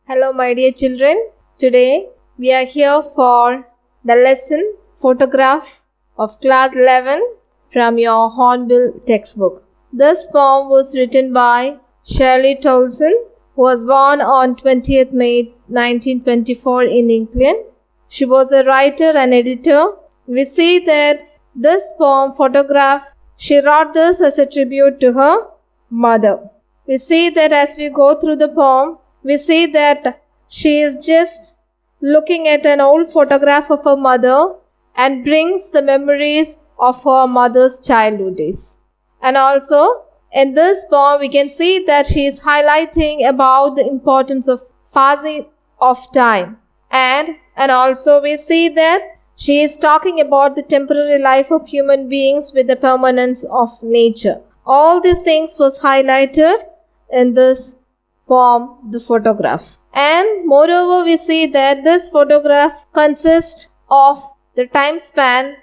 Hello, my dear children. Today we are here for the lesson photograph of class 11 from your Hornbill textbook. This poem was written by Shirley Tolson, who was born on 20th May 1924 in England. She was a writer and editor. We see that this poem photograph, she wrote this as a tribute to her mother. We see that as we go through the poem, we see that she is just looking at an old photograph of her mother and brings the memories of her mother's childhood days. And also, in this poem, we can see that she is highlighting about the importance of passing of time. And also we see that she is talking about the temporary life of human beings with the permanence of nature. All these things was highlighted in this poem, the photograph. And moreover, we see that this photograph consists of the time span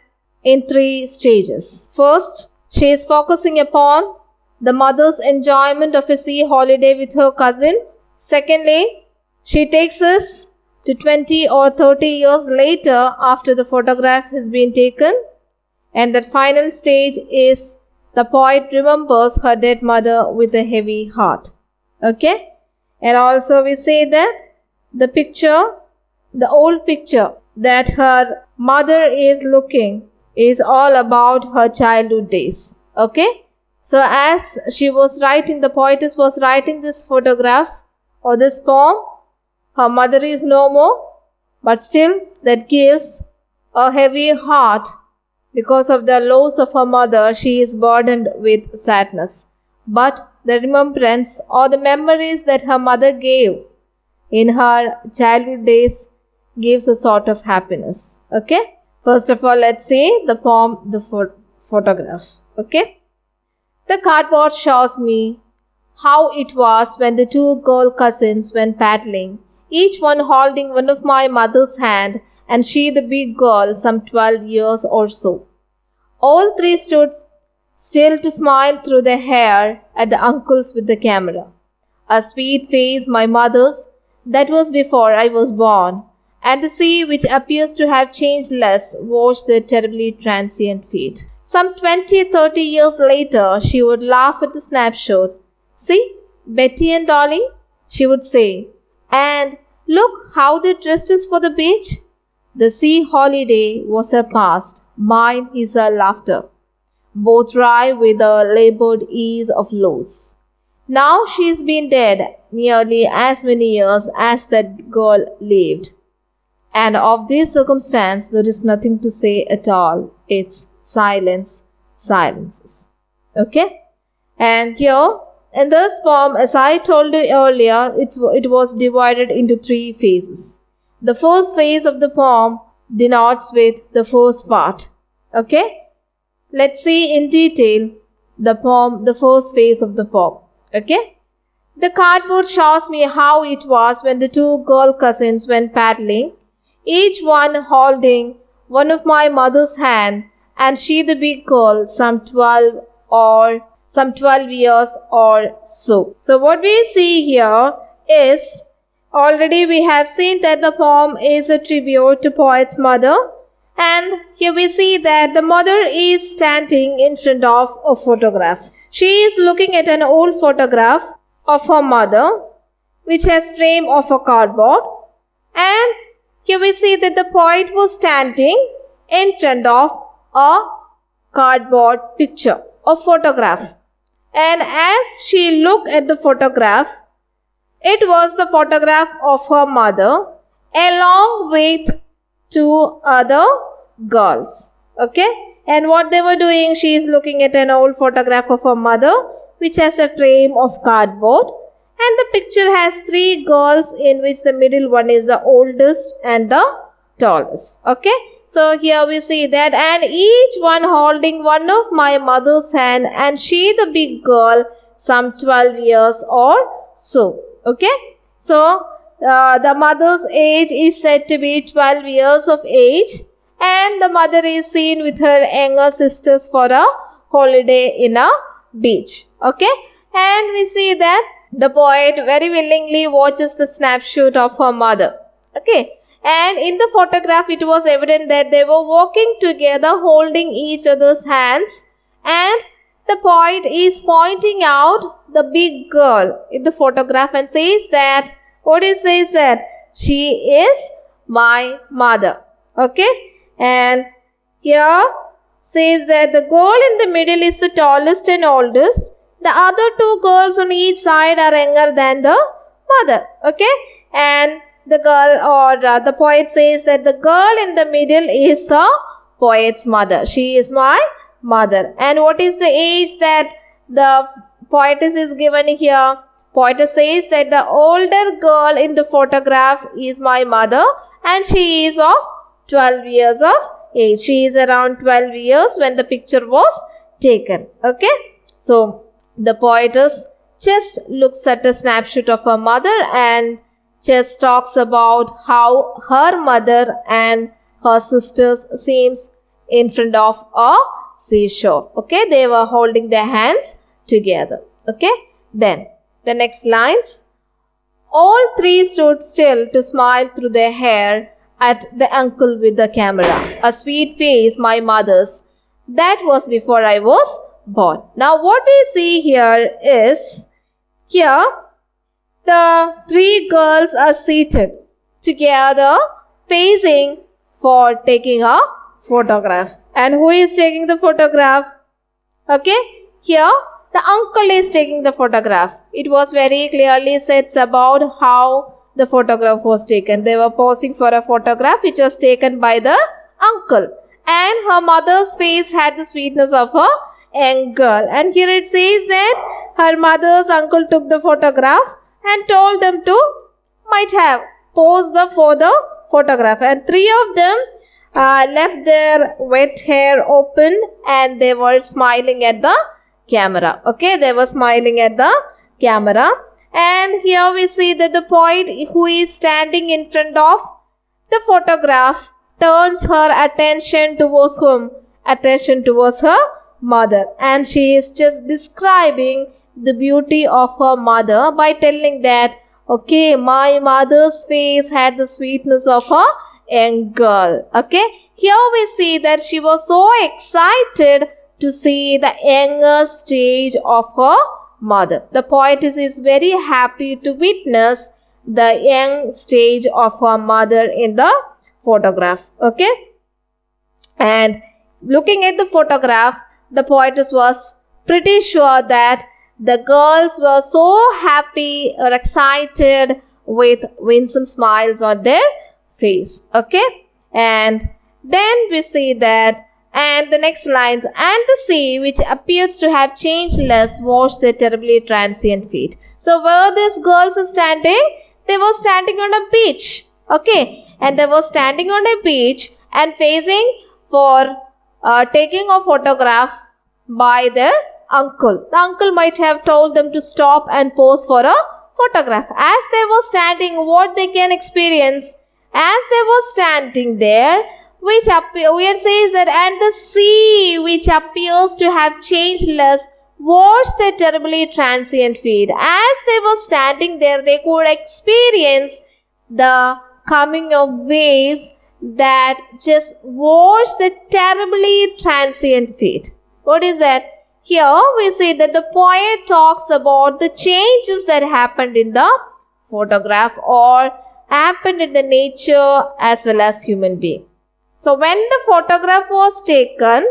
in 3 stages. First, she is focusing upon the mother's enjoyment of a sea holiday with her cousins. Secondly, she takes us to 20 or 30 years later after the photograph has been taken. And the final stage is the poet remembers her dead mother with a heavy heart. Okay? And also we say that the picture, the old picture that her mother is looking is all about her childhood days. Okay? So as she was writing, the poetess was writing this photograph or this poem, her mother is no more, but still that gives a heavy heart. Because of the loss of her mother, she is burdened with sadness. But the remembrance or the memories that her mother gave in her childhood days gives a sort of happiness. Okay? First of all, let's see the poem, the photograph. Okay? The cardboard shows me how it was when the 2 girl cousins went paddling, each one holding one of my mother's hand, and she the big girl, some 12 years or so. All 3 stood still to smile through their hair at the uncles with the camera. A sweet face, my mother's, that was before I was born, and the sea, which appears to have changed less, watched their terribly transient fate. Some 20-30 years later, she would laugh at the snapshot. See, Betty and Dolly, she would say, and look how they dressed us for the beach. The sea holiday was her past, mine is her laughter. Both wry with the labored ease of loss. Now she's been dead nearly as many years as that girl lived. And of this circumstance there is nothing to say at all. It's silence, silences. Okay? And here, in this poem, as I told you earlier, it was divided into 3 phases. The first phase of the poem denotes with the first part. Okay? Let's see in detail the poem, the first phase of the poem. Okay? The cardboard shows me how it was when the 2 girl cousins went paddling, each one holding one of my mother's hand, and she the big girl, some 12 years or so. So what we see here is, already we have seen that the poem is a tribute to poet's mother. And here we see that the mother is standing in front of a photograph. She is looking at an old photograph of her mother, which has frame of a cardboard. And here we see that the poet was standing in front of a cardboard picture, a photograph. And as she looked at the photograph, it was the photograph of her mother along with 2 other girls. Okay? And what they were doing, she is looking at an old photograph of her mother, which has a frame of cardboard. And the picture has 3 girls, in which the middle one is the oldest and the tallest. Okay? So here we see that, and each one holding one of my mother's hand, and she the big girl, some 12 years or so. Okay? So the mother's age is said to be 12 years of age, and the mother is seen with her younger sisters for a holiday in a beach. Okay? And we see that the poet very willingly watches the snapshot of her mother. Okay. And in the photograph, it was evident that they were walking together, holding each other's hands. And the poet is pointing out the big girl in the photograph and says that, what he says that? She is my mother. Okay. And here says that the girl in the middle is the tallest and oldest. The other two girls on each side are younger than the mother. Okay. And the girl or the poet says that the girl in the middle is the poet's mother. She is my mother. And what is the age that the poetess is given here? Poetess says that the older girl in the photograph is my mother and she is of 12 years of age. She is around 12 years when the picture was taken. Okay. So the poetess just looks at a snapshot of her mother and just talks about how her mother and her sisters seems in front of a seashore. Okay, they were holding their hands together. Okay, then the next lines. All three stood still to smile through their hair at the uncle with the camera. A sweet face, my mother's. That was before I was born. Now what we see here is, here the three girls are seated together facing for taking a photograph. And who is taking the photograph? Okay, here the uncle is taking the photograph. It was very clearly said about how the photograph was taken. They were posing for a photograph which was taken by the uncle. And her mother's face had the sweetness of a young girl. And here it says that her mother's uncle took the photograph and told them to might have posed for the photograph. And three of them left their wet hair open and they were smiling at the camera. Okay, they were smiling at the camera. And here we see that the poet who is standing in front of the photograph turns her attention towards whom? Attention towards her mother. And she is just describing the beauty of her mother by telling that, okay, my mother's face had the sweetness of a young girl. Okay, here we see that she was so excited to see the younger stage of her mother. The poetess is very happy to witness the young stage of her mother in the photograph. Okay, and looking at the photograph, the poetess was pretty sure that the girls were so happy or excited with winsome smiles on their face. Okay, and then we see that, and the next lines, and the sea which appears to have changed less washed their terribly transient feet. So where these girls are standing, they were standing on a beach. Okay, and they were standing on a beach and facing for taking a photograph by their uncle. The uncle might have told them to stop and pose for a photograph. As they were standing, what they can experience, as they were standing there, which where says that, and the sea which appears to have changed less washed their terribly transient feet. As they were standing there, they could experience the coming of waves that just washed the terribly transient feet. What is that? Here we see that the poet talks about the changes that happened in the photograph or happened in the nature as well as human being. So when the photograph was taken,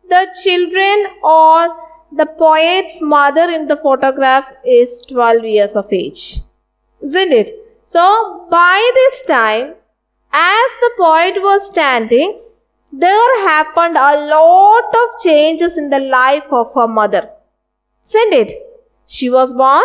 the children or the poet's mother in the photograph is 12 years of age. Isn't it? So by this time, as the poet was standing, there happened a lot of changes in the life of her mother. Isn't it? She was born.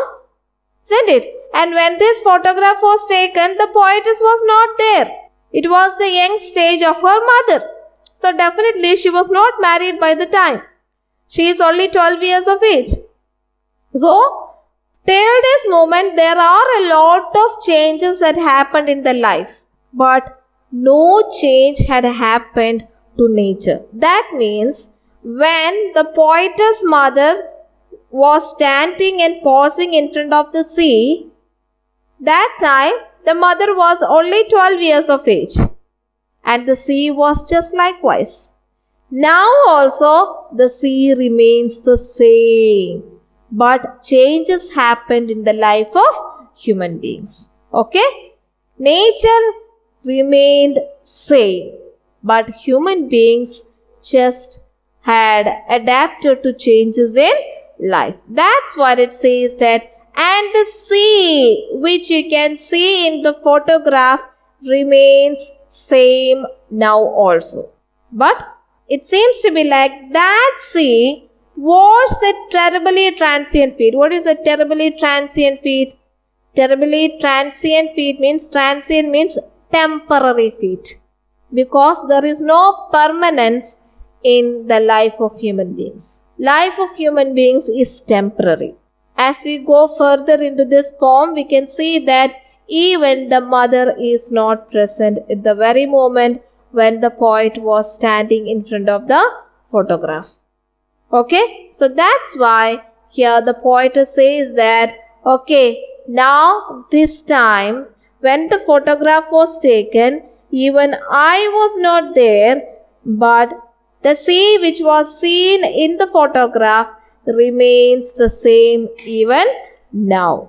Isn't it? And when this photograph was taken, the poetess was not there. It was the young stage of her mother. So definitely she was not married by the time. She is only 12 years of age. So till this moment there are a lot of changes that happened in the life. But no change had happened to nature. That means when the poetess mother was standing and pausing in front of the sea, that time the mother was only 12 years of age, and the sea was just likewise. Now also the sea remains the same, but changes happened in the life of human beings. Okay? Nature remained same, but human beings just had adapted to changes in life. That's what it says that, and the sea which you can see in the photograph remains same now also. But it seems to be like that sea was a terribly transient feat. What is a terribly transient feat? Terribly transient feat means temporary feat, because there is no permanence in the life of human beings. Life of human beings is temporary. As we go further into this poem, we can see that even the mother is not present at the very moment when the poet was standing in front of the photograph. Okay, so that's why here the poet says that, okay, now this time when the photograph was taken, even I was not there, but the sea which was seen in the photograph remains the same even now.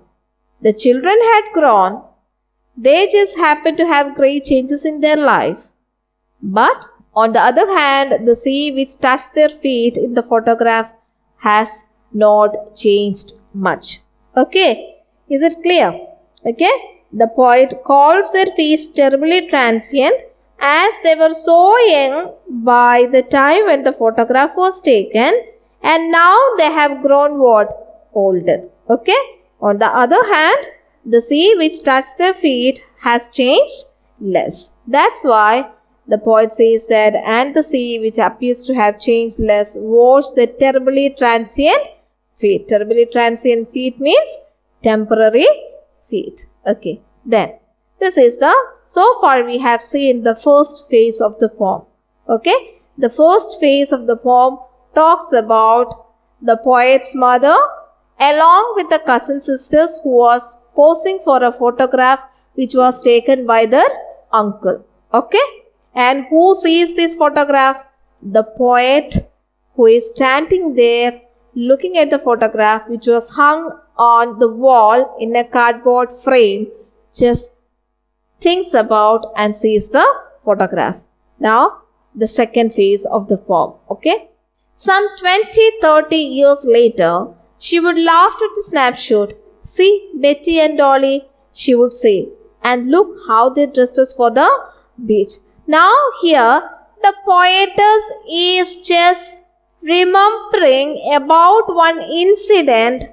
The children had grown. They just happened to have great changes in their life. But on the other hand, the sea which touched their feet in the photograph has not changed much. Okay, is it clear? Okay, the poet calls their feet terribly transient, as they were so young by the time when the photograph was taken, and now they have grown what? Older. Okay. On the other hand, the sea which touched their feet has changed less. That's why the poet says that, and the sea which appears to have changed less was the terribly transient feat. Terribly transient feat means temporary feat. Okay. Then this is so far we have seen the first phase of the poem. Okay. The first phase of the poem talks about the poet's mother along with the cousin sisters who was posing for a photograph which was taken by their uncle. Okay. And who sees this photograph? The poet, who is standing there looking at the photograph which was hung on the wall in a cardboard frame, just thinks about and sees the photograph. Now, the second phase of the poem. Okay. Some 20-30 years later, she would laugh at the snapshot. See, Betty and Dolly, she would say, and look how they dressed us for the beach. Now here, the poetess is just remembering about one incident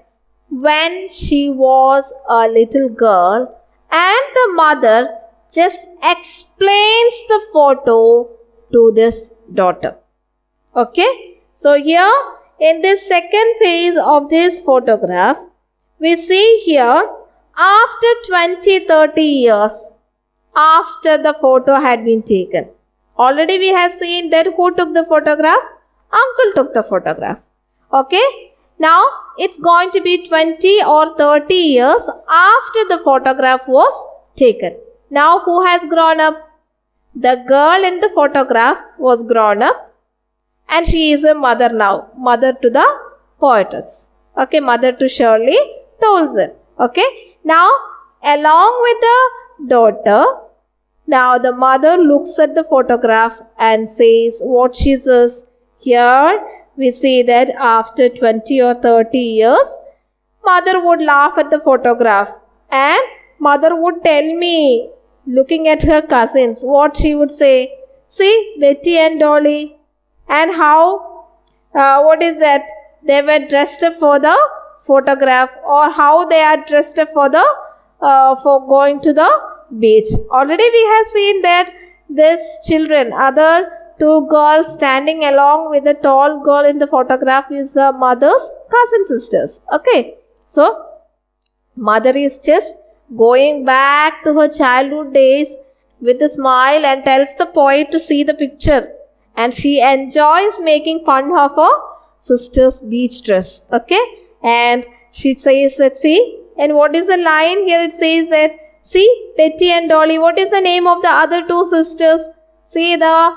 when she was a little girl, and the mother just explains the photo to this daughter. Okay. So here in this second phase of this photograph, we see here after 20-30 years after the photo had been taken. Already we have seen that who took the photograph? Uncle took the photograph. Okay. Now it's going to be 20 or 30 years after the photograph was taken. Now who has grown up? The girl in the photograph was grown up. And she is a mother now, mother to the poetess. Okay, mother to Shirley Tolson. Okay, now along with the daughter, now the mother looks at the photograph and says what she says. Here we see that after 20 or 30 years, mother would laugh at the photograph and mother would tell me, looking at her cousins, what she would say. See, Betty and Dolly. And how, what is that? They were dressed up for the photograph, or how they are dressed up for the, for going to the beach. Already we have seen that these children, other two girls standing along with the tall girl in the photograph is the mother's cousin sisters. Okay. So, mother is just going back to her childhood days with a smile and tells the poet to see the picture. And she enjoys making fun of her sister's beach dress. Okay. And she says that, see, and what is the line here? It says that, see, Betty and Dolly. What is the name of the other two sisters? See, the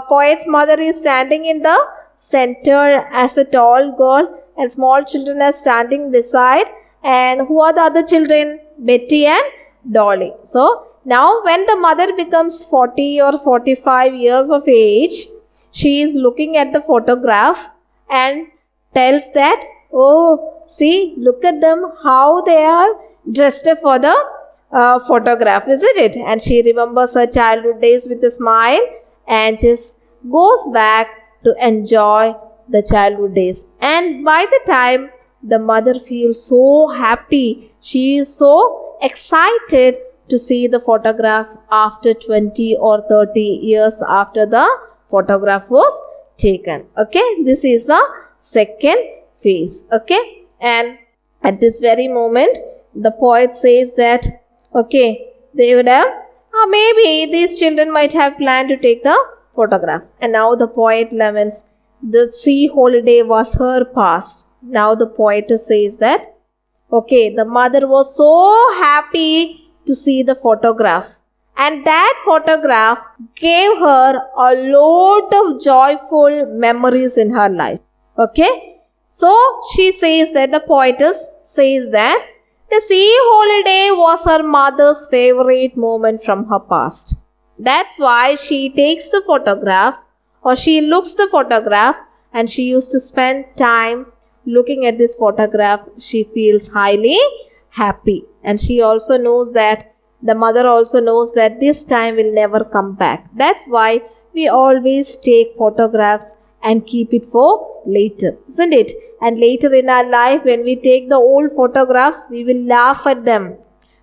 poet's mother is standing in the center as a tall girl, and small children are standing beside. And who are the other children? Betty and Dolly. So, now when the mother becomes 40 or 45 years of age, she is looking at the photograph and tells that, oh, see, look at them, how they are dressed up for the photograph, isn't it? And she remembers her childhood days with a smile and just goes back to enjoy the childhood days. And by the time the mother feels so happy, she is so excited to see the photograph after 20 or 30 years after the photograph was taken. Okay, this is the second phase. Okay, and at this very moment, the poet says that, okay, they would have, maybe these children might have planned to take the photograph. And now the poet laments, the sea holiday was her past. Now the poetess says that, okay, the mother was so happy to see the photograph, and that photograph gave her a lot of joyful memories in her life. Okay, so she says that, the poetess says that the sea holiday was her mother's favorite moment from her past. That's why she takes the photograph, or she looks the photograph, and she used to spend time looking at this photograph. She feels highly happy, and she also knows that, the mother also knows that this time will never come back. That's why we always take photographs and keep it for later, isn't it? And later in our life, when we take the old photographs, we will laugh at them.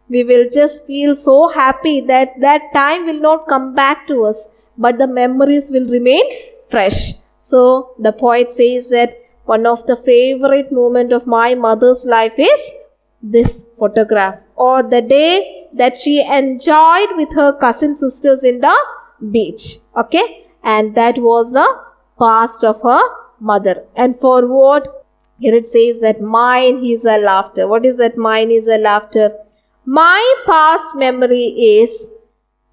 We will just feel so happy that that time will not come back to us, but the memories will remain fresh. So the poet says that one of the favorite moments of my mother's life is this photograph, or the day that she enjoyed with her cousin sisters in the beach. Okay, and that was the past of her mother. And for what? Here it says that mine is a laughter. What is that? Mine is a laughter. My past memory is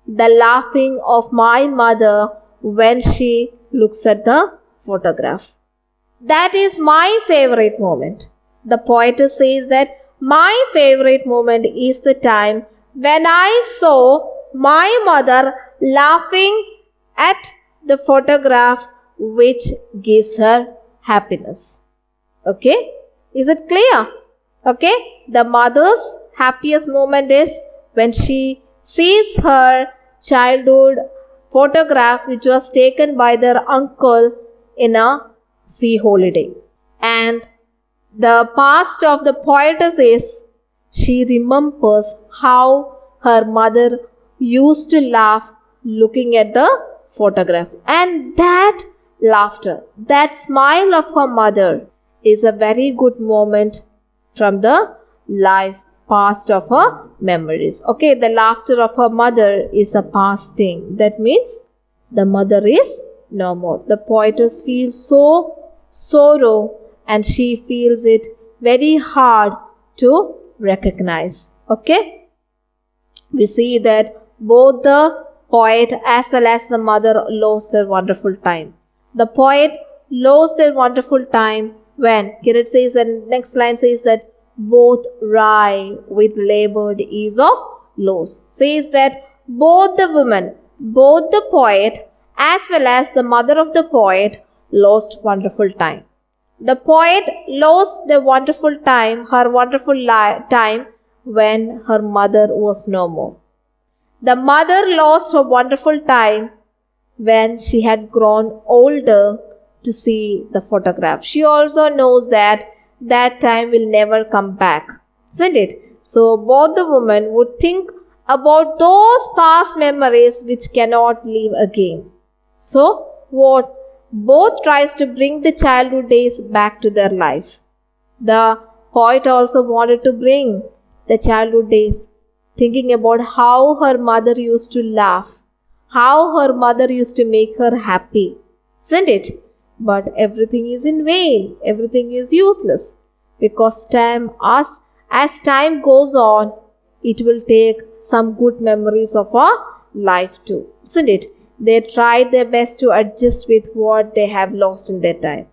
the laughing of my mother when she looks at the photograph. That is my favorite moment. The poetess says that my favorite moment is the time when I saw my mother laughing at the photograph, which gives her happiness. Okay, is it clear? Okay, the mother's happiest moment is when she sees her childhood photograph, which was taken by their uncle in a sea holiday. And the past of the poetess is, she remembers how her mother used to laugh looking at the photograph. And that laughter, that smile of her mother is a very good moment from the life past of her memories. Okay, the laughter of her mother is a past thing. That means the mother is no more. The poetess feels so sorrow, and she feels it very hard to recognize. Okay, we see that both the poet as well as the mother lost their wonderful time. The poet lost their wonderful time when, here it says, and next line says that both rye with labored ease of loss. Says that both the women, both the poet as well as the mother of the poet lost wonderful time. The poet lost the wonderful time, her wonderful time, when her mother was no more. The mother lost her wonderful time when she had grown older to see the photograph. She also knows that that time will never come back, isn't it? So both the women would think about those past memories which cannot live again. So what? Both tries to bring the childhood days back to their life. The poet also wanted to bring the childhood days, thinking about how her mother used to laugh, how her mother used to make her happy, isn't it? But everything is in vain, everything is useless. because as time goes on, it will take some good memories of her life too, isn't it? They tried their best to adjust with what they have lost in their time.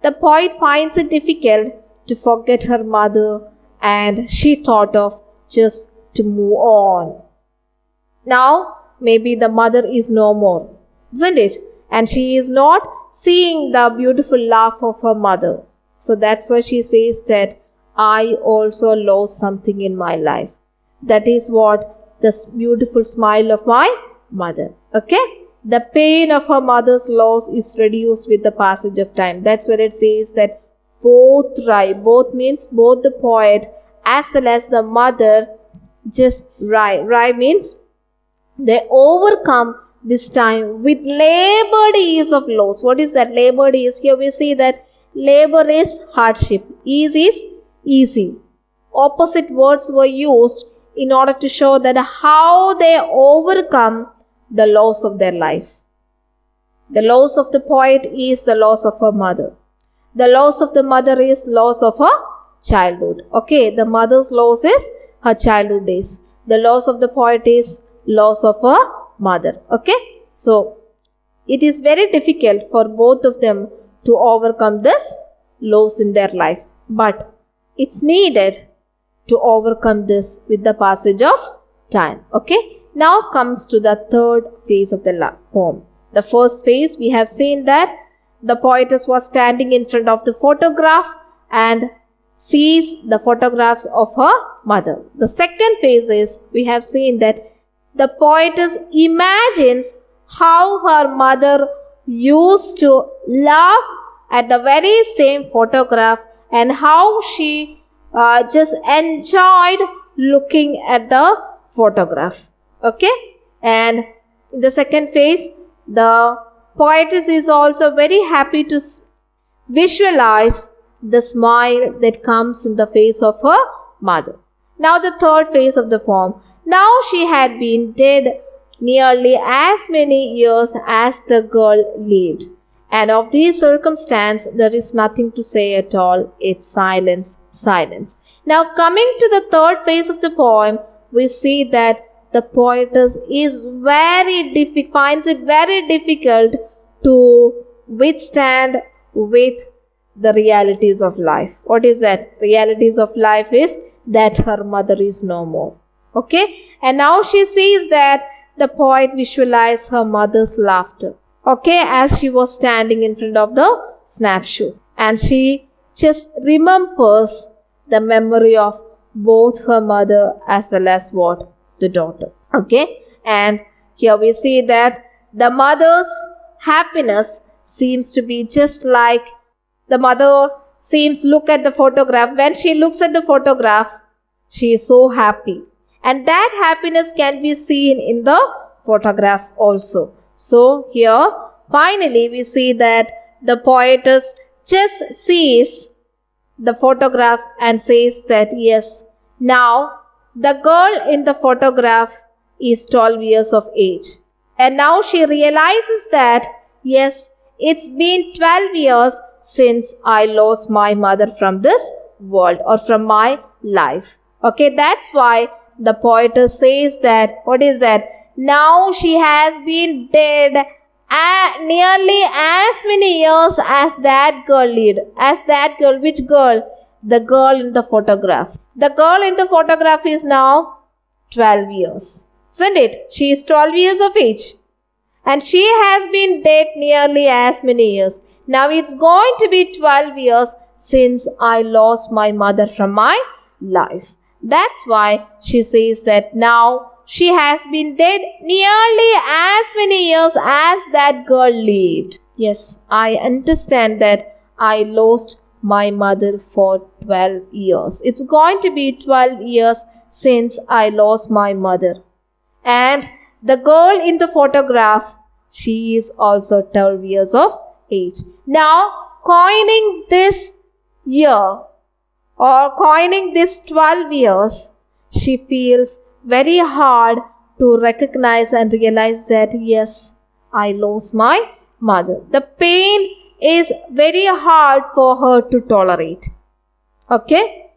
The poet finds it difficult to forget her mother, and she thought of just to move on. Now, maybe the mother is no more, isn't it? And she is not seeing the beautiful laugh of her mother. So that's why she says that I also lost something in my life. That is what the beautiful smile of my mother. Okay? The pain of her mother's loss is reduced with the passage of time. That's where it says that both means both the poet as well as the mother just Rai means they overcome this time with labored ease of loss. What is that labored ease? Here we see that labor is hardship, ease is easy. Opposite words were used in order to show that how they overcome the loss of their life. The loss of the poet is the loss of her mother. The loss of the mother is loss of her childhood. Okay, the mother's loss is her childhood days. The loss of the poet is loss of her mother. Okay, so it is very difficult for both of them to overcome this loss in their life, but it's needed to overcome this with the passage of time. Okay, now comes to the third phase of the poem. The first phase, we have seen that the poetess was standing in front of the photograph and sees the photographs of her mother. The second phase is, we have seen that the poetess imagines how her mother used to laugh at the very same photograph and how she just enjoyed looking at the photograph. Okay, and in the second phase, the poetess is also very happy to visualize the smile that comes in the face of her mother. Now the third phase of the poem. Now she had been dead nearly as many years as the girl lived. And of this circumstance, there is nothing to say at all. It's silence, silence. Now coming to the third phase of the poem, we see that the poetess finds it very difficult to withstand with the realities of life. What is that? Realities of life is that her mother is no more. Okay? And now she sees that the poet visualized her mother's laughter. Okay? As she was standing in front of the snapshot. And she just remembers the memory of both her mother as well as what? The daughter. Okay? And here we see that the mother's happiness seems to be just like the mother look at the photograph. When she looks at the photograph, she is so happy. And that happiness can be seen in the photograph also. So here, finally, we see that the poetess just sees the photograph and says that yes, now the girl in the photograph is 12 years of age. And now she realizes that yes, it's been 12 years since I lost my mother from this world or from my life. Okay, that's why the poetess says that, what is that? Now she has been dead nearly as many years as that girl lived. As that girl, which girl? The girl in the photograph. The girl in the photograph is now 12 years. Isn't it? She is 12 years of age. And she has been dead nearly as many years. Now it's going to be 12 years since I lost my mother from my life. That's why she says that now she has been dead nearly as many years as that girl lived. Yes, I understand that I lost my mother for 12 years. It's going to be 12 years since I lost my mother. And the girl in the photograph, she is also 12 years of age. Now, coining this year or coining this 12 years, she feels very hard to recognize and realize that yes, I lost my mother. The pain is very hard for her to tolerate. Okay.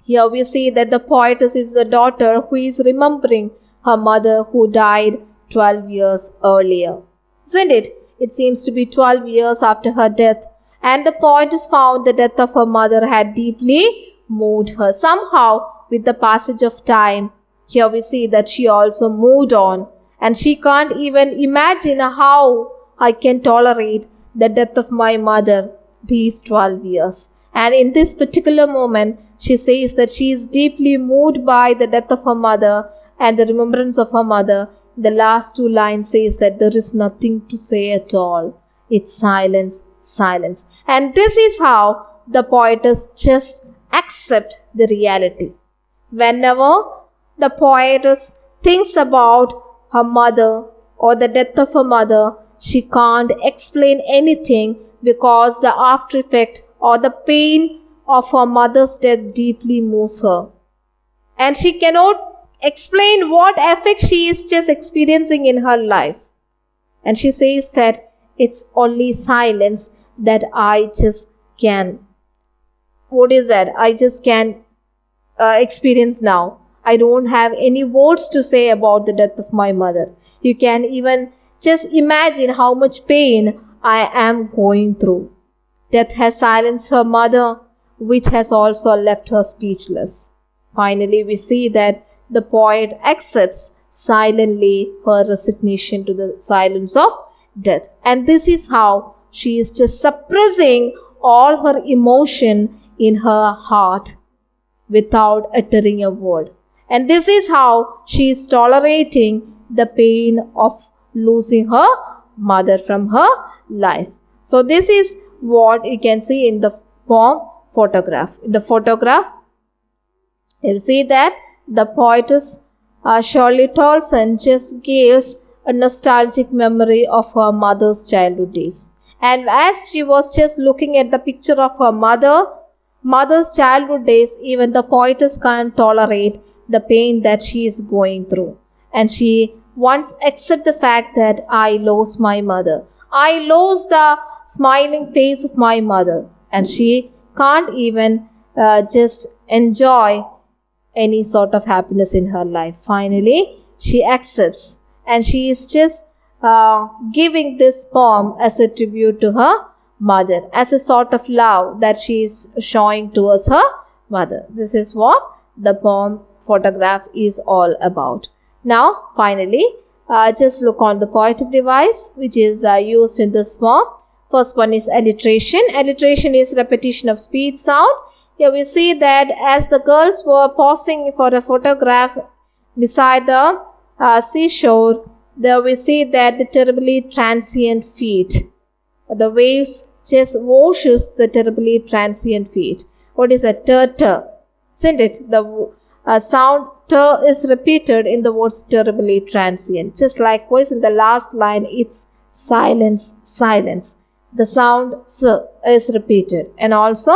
Here we see that the poetess is the daughter who is remembering her mother who died 12 years earlier. Isn't it? It seems to be 12 years after her death, and the poetess found the death of her mother had deeply moved her. Somehow, with the passage of time, here we see that she also moved on, and she can't even imagine how I can tolerate the death of my mother these 12 years. And in this particular moment, she says that she is deeply moved by the death of her mother and the remembrance of her mother. The last two lines says that there is nothing to say at all. It's silence, silence. And this is how the poetess just accept the reality. Whenever the poetess thinks about her mother or the death of her mother, she can't explain anything because the after effect or the pain of her mother's death deeply moves her. And she cannot explain what effect she is just experiencing in her life. And she says that it's only silence that I just can. What is that? I just can experience now. I don't have any words to say about the death of my mother. You can even just imagine how much pain I am going through. Death has silenced her mother, which has also left her speechless. Finally, we see that the poet accepts silently her resignation to the silence of death. And this is how she is just suppressing all her emotion in her heart without uttering a word. And this is how she is tolerating the pain of losing her mother from her life. So this is what you can see in the poem photograph. In the photograph, you see that the poetess Shirley Tolson just gives a nostalgic memory of her mother's childhood days. And as she was just looking at the picture of her mother's childhood days, even the poetess can't tolerate the pain that she is going through. And she wants accept the fact that I lost my mother. I lost the smiling face of my mother. And she can't even just enjoy any sort of happiness in her life. Finally, she accepts, and she is just giving this poem as a tribute to her mother, as a sort of love that she is showing towards her mother. This is what the poem photograph is all about. Now, finally, just look on the poetic device which is used in this poem. First one is alliteration. Alliteration is repetition of speech sound. Here we see that as the girls were pausing for a photograph beside the seashore, there we see that the terribly transient feet. The waves just washes the terribly transient feet. What is a ter? Isn't it? The sound ter is repeated in the words terribly transient. Just likewise in the last line, it's silence, silence. The sound s is repeated, and also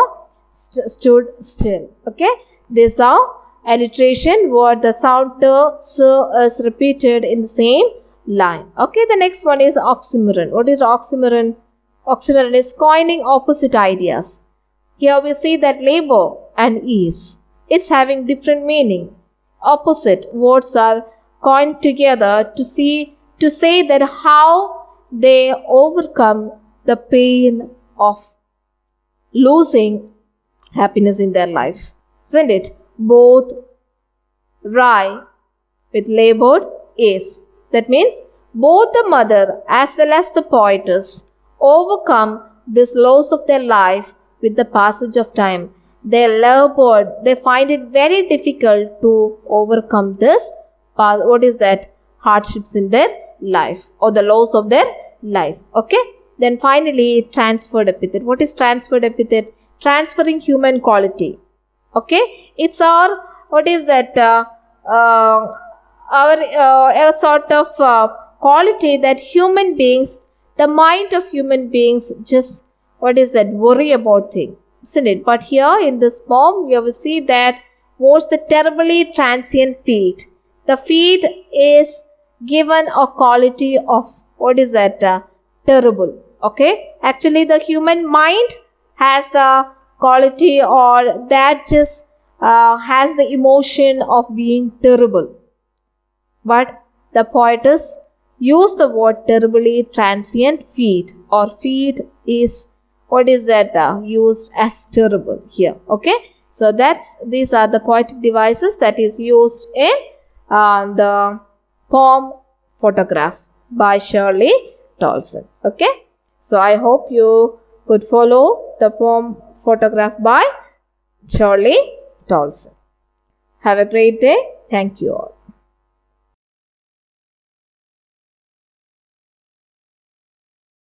stood still. Okay, these are alliteration where the sound t, s is repeated in the same line. Okay, the next one is oxymoron. What is oxymoron? Oxymoron is coining opposite ideas. Here we see that labor and ease, it's having different meaning. Opposite words are coined together to say that how they overcome the pain of losing happiness in their life. Isn't it? Both rye with labored is. That means both the mother as well as the poetess overcome this loss of their life with the passage of time. They labored, they find it very difficult to overcome this, hardships in their life or the loss of their life. Okay. Then finally, transferred epithet. What is transferred epithet? Transferring human quality. Okay, it's our a sort of quality that human beings, the mind of human beings, just worry about things, isn't it? But here in this poem, you will see that what's the terribly transient feet. The feet is given a quality of terrible. Okay, actually the human mind has the quality or that just has the emotion of being terrible. But the poetess used the word terribly transient feat, or feat is what is that used as terrible here. Okay, so these are the poetic devices that is used in the poem Photograph by Shirley Tolson. Okay, so I hope you could follow the poem Photograph by Shirley Tolson. Have a great day. Thank you all.